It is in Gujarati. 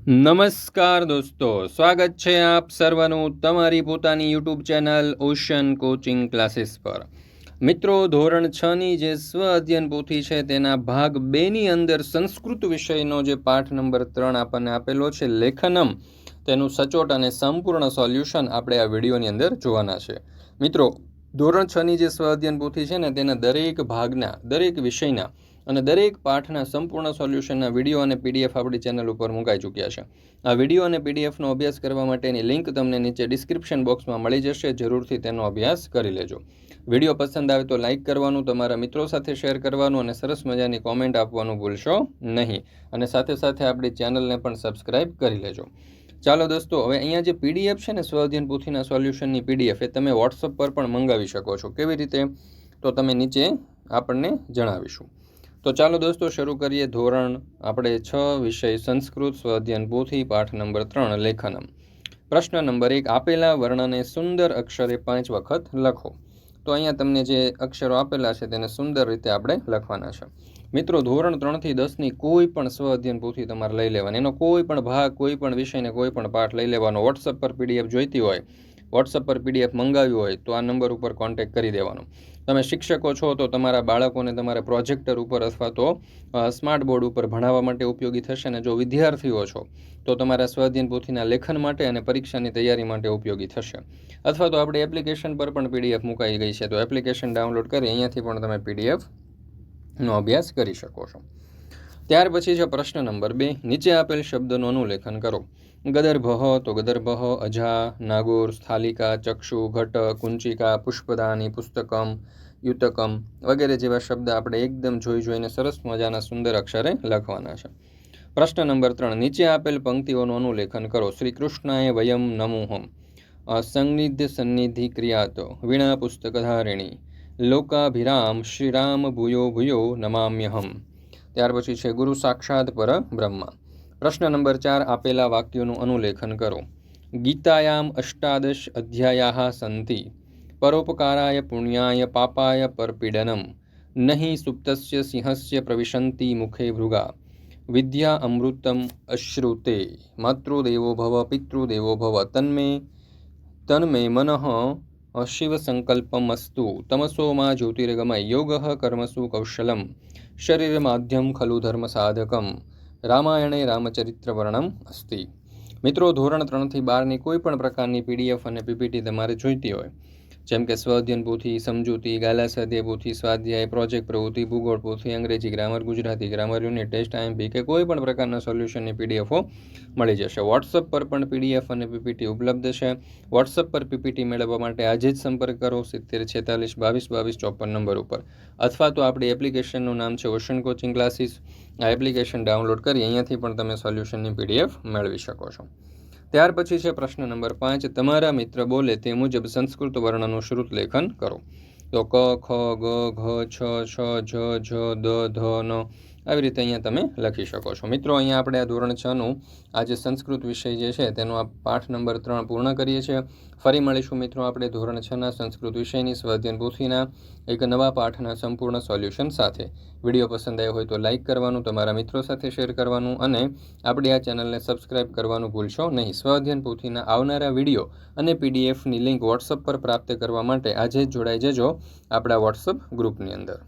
નમસ્કાર દોસ્તો, સ્વાગત છે આપ સર્વનું તમારી પોતાની YouTube channel ocean coaching classes પર. મિત્રો, ધોરણ 6ની જે સ્વ અધ્યયન પોથી છે તેના ભાગ 2ની અંદર સંસ્કૃત વિષયનો જે પાઠ નંબર 3 આપણને આપેલો છે લેખનમ, તેનું સચોટ અને સંપૂર્ણ સોલ્યુશન આપણે આ વિડીયોની અંદર જોવાના છે. મિત્રો, ધોરણ 6ની જે સ્વ અધ્યયન પોથી છે ને તેના દરેક ભાગના, દરેક વિષયના અને દરેક પાઠના સંપૂર્ણ સોલ્યુશનના વિડીયો અને પીડીએફ આપણી ચેનલ ઉપર મુકાઈ ચૂક્યા છે. આ વિડીયો અને પીડીએફનો અભ્યાસ કરવા માટેની લિંક તમને નીચે ડિસ્ક્રિપ્શન બોક્સમાં મળી જશે. જરૂરથી તેનો અભ્યાસ કરી લેજો. વિડીયો પસંદ આવે તો લાઇક કરવાનું, તમારા મિત્રો સાથે શેર કરવાનું અને સરસ મજાની કોમેન્ટ આપવાનું ભૂલશો નહીં. અને સાથે સાથે આપણી ચેનલને પણ સબસ્ક્રાઇબ કરી લેજો. ચાલો દોસ્તો, હવે અહીંયા જે પીડીએફ છે ને સ્વ અધ્યયન પોથીના સોલ્યુશનની પીડીએફ, એ તમે વોટ્સઅપ પર પણ મંગાવી શકો છો. કેવી રીતે? તો તમે નીચે આપણને જણાવીશું. તો ચાલો દોસ્તો, શરૂ કરીએ. ધોરણ આપણે 6 વિષય સંસ્કૃત સ્વ અધ્યયન પોથી પાઠ નંબર 3 લેખનમ. પ્રશ્ન નંબર 1, આપેલા વર્ણને સુંદર અક્ષરે 5 વખત લખો. તો અહીંયા તમને જે અક્ષરો આપેલા છે તેને સુંદર રીતે આપણે લખવાના છે. મિત્રો, ધોરણ 3 થી 10ની કોઈ પણ સ્વ અધ્યયન પોથી તમારે લઈ લેવાની. એનો કોઈ પણ ભાગ, કોઈ પણ વિષયને કોઈ પણ પાઠ લઈ લેવાનો. વોટ્સઅપ પર પીડીએફ જોઈતી હોય, વોટ્સઅપ પર પીડીએફ મંગાવ્યું હોય તો આ નંબર ઉપર કોન્ટેક્ટ કરી દેવાનો. તમે શિક્ષકો છો તો તમારા બાળકોને તમારે પ્રોજેક્ટર ઉપર અથવા તો સ્માર્ટ બોર્ડ ઉપર ભણાવવા માટે ઉપયોગી થશે. અને જો વિદ્યાર્થીઓ છો તો તમારા સ્વ અધ્યયન પોથીના લેખન માટે અને પરીક્ષાની તૈયારી માટે ઉપયોગી થશે. અથવા તો આપણી એપ્લિકેશન પર પણ પીડીએફ મુકાઈ ગઈ છે, તો એપ્લિકેશન ડાઉનલોડ કરી અહીંયાથી પણ તમે પીડીએફનો અભ્યાસ કરી શકો છો. ત્યાર પછી છે પ્રશ્ન નંબર 2, નીચે આપેલ શબ્દનું અનુલેખન કરો. ગદર્ભ તો ગદર્ભ, અજા, નાગોર, સ્થાલિકા, ચક્ષુ, ઘટ, કુંચિકા, પુષ્પદાની, પુસ્તકમ, યુતકમ વગેરે જેવા શબ્દ આપણે એકદમ જોઈને સરસ મજાના સુંદર અક્ષરે લખવાના છે. પ્રશ્ન નંબર 3, નીચે આપેલ પંક્તિઓનું અનુલેખન કરો. શ્રી કૃષ્ણાય વયમ નમુહમ, સંનિધ્ય સન્નિધિ ક્રિયાત, વીણા પુસ્તકધારિણી, લોકાભિરામ, શ્રીરામ ભૂયો ભૂયો નમામ્યહમ. ત્યાર પછી છે ગુરુ સાક્ષાત પર બ્રહ્મ. પ્રશ્ન નંબર 4, આપેલા વાક્યોનું અનુલેખન કરો. ગીતાયામ 18 અધ્યાયાઃ સંતિ, પરોપકારાય પુણ્યાય પાપાય પરપીડનમ, નહીં સુપ્તસ્ય સિંહસ્ય પ્રવિશંતિ મુખે ભૃગા, વિદ્યા અમૃતમ અશ્રુતે, માતૃદેવો ભવ પિતૃદેવો ભવ, તન્મે મનઃ શિવ સંકલ્પમસ્તુ, તમસો મા જ્યોતિર્ગમય, યોગઃ કર્મસુ કૌશલમ, શરીર માધ્યમ ખલુ ધર્મ સાધકમ, રામાયણે રામચરિત્ર વર્ણમ અસ્તિ. મિત્રો, ધોરણ 3 થી 12ની કોઈ પણ પ્રકારની પીડીએફ અને પીપીટી તમારે જોઈતી હોય, જેમ કે સ્વ અધ્યયન પોથી, સમજૂતી, ગાલા સ્વાધ્યાય પોથી, સ્વાધ્યાય, પ્રોજેક્ટ પ્રવૃત્તિ, ભૂગોળ પોથી, અંગ્રેજી grammar, Gujarati grammar, unit test, IMP કે કોઈ પણ પ્રકારના સોલ્યુશનની પીડીએફો મળી જશે. વોટ્સઅપ પર પણ પીડીએફ અને પીપીટી ઉપલબ્ધ છે. વોટ્સઅપ પર પીપીટી મેળવવા માટે આજે જ સંપર્ક કરો 70 46 22 22 54 નંબર ઉપર, અથવા તો આપણી એપ્લિકેશનનું નામ છે ઓશન કોચિંગ ક્લાસીસ. આ એપ્લિકેશન ડાઉનલોડ કરી અહીંયાથી પણ તમે સોલ્યુશનની પીડીએફ મેળવી શકો છો. ત્યાર પછી છે પ્રશ્ન નંબર 5, તમારા મિત્ર બોલે તે મુજબ સંસ્કૃત વર્ણનું શ્રુત લેખન કરો. તો ક, ખ, ગ, ઘ, છ, છ, જ, ઝ, દ, ધ, ન આવી રીતે અહીંયા તમે લખી શકો છો. મિત્રો, અહીંયા આપણે આ ધોરણ 6નું આ જે સંસ્કૃત વિષય જે છે તેનો આ પાઠ નંબર 3 પૂર્ણ કરીએ છીએ. ફરી મળીશું મિત્રો આપણે ધોરણ 6ના સંસ્કૃત વિષયની સ્વ અધ્યયન પોથીના એક નવા પાઠના સંપૂર્ણ સોલ્યુશન સાથે. વિડીયો પસંદ આવ્યો હોય તો લાઇક કરવાનું, તમારા મિત્રો સાથે શેર કરવાનું અને આપણી આ ચેનલને સબસ્ક્રાઇબ કરવાનું ભૂલશો નહીં. સ્વ અધ્યયન પોથીના આવનારા વિડીયો અને પીડીએફની લિંક વોટ્સઅપ પર પ્રાપ્ત કરવા માટે આજે જ જોડાઈ જજો આપણા વોટ્સઅપ ગ્રુપની અંદર.